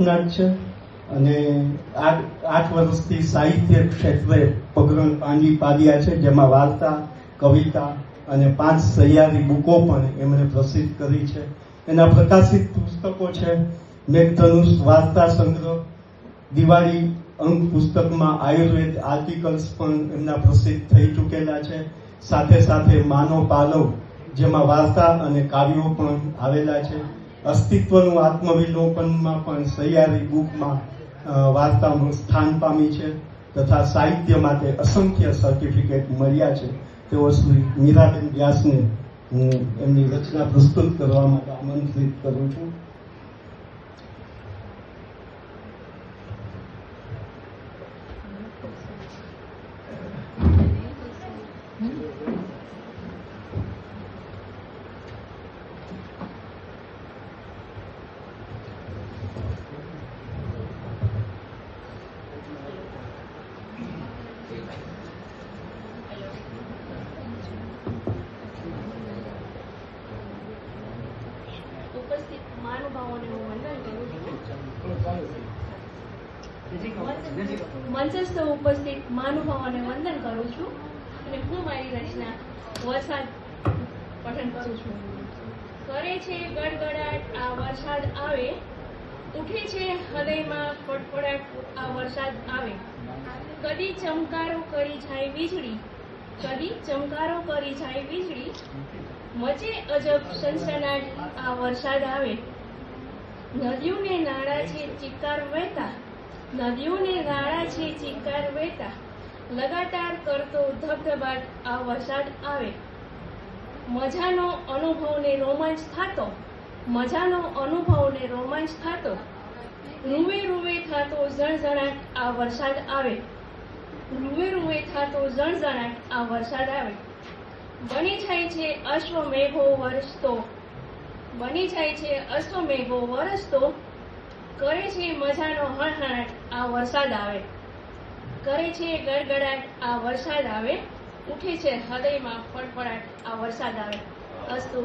ભરતનાટ્ય છે અને 8 વર્ષથી સાહિત્ય ક્ષેત્રે પગરણ પાડ્યા છે, જેમાં વાર્તા, કવિતા અને 5 સહિયારી બુકો પણ એમણે પ્રસિદ્ધ કરી છે. એના પ્રકાશિત પુસ્તકો છે મેઘધનુષ વાર્તા સંગ્રહ, દિવાળી અંક પુસ્તકમાં આયુર્વેદ આર્ટિકલ્સ પણ એમના પ્રસિદ્ધ થઈ ચૂકેલા છે. સાથે સાથે માનો પાલવ, જેમાં વાર્તા અને કાવ્યો પણ આવેલા છે. અસ્તિત્વનું આત્મવિલોપનમાં પણ સહિયારી બુકમાં વાર્તાનું સ્થાન પામી છે તથા સાહિત્ય માટે અસંખ્ય સર્ટિફિકેટ મળ્યા છે. તેઓ શ્રી મીરાબેન વ્યાસને હું એમની રચના પ્રસ્તુત કરવા માટે આમંત્રિત કરું છું. ઉપસ્થિત મહાનુભાવોને હું વંદન કરું છું. મંચસ્થ ઉપસ્થિત મહાનુભાવોને વંદન કરું છું અને હું મારી રચના વરસાદ પઠન કરું છું. કરે છે ગડગડાટ આ વરસાદ આવે, ઉઠે છે હૃદયમાં ફડફડાટ આ વરસાદ આવે. કદી ચમકારો કરી જાય વીજળી, કદી ચમકારો કરી જાય વીજળી, મચે અજબ સનસનાટ આ વરસાદ આવે. નદીઓને નાળા છે ચિક્કાર વહેતા, નદીઓને નાળા છે ચિક્કાર વહેતા, લગાતાર કરતો ધબધબાટ આ વરસાદ આવે. મજાનો અનુભવને રોમાંચ થાતો, મજાનો અનુભવને રોમાંચ થાતો, રૂવે રૂવે થાતો ઝણઝણાટ આ વરસાદ આવે. રૂવે રૂવે થાતો ઝણઝણાટ આ વરસાદ આવે. બની જાય છે અશ્વમેઘો વરસતો, બની જાય છે અશ્વમેઘો વરસતો, કરે છે મજાનો હણહણાટ આ વરસાદ આવે. કરે છે ગડગડાટ આ વરસાદ આવે, ઉઠે છે હૃદયમાં ફડફડાટ આ વરસાદ આવે. અસ્તુ.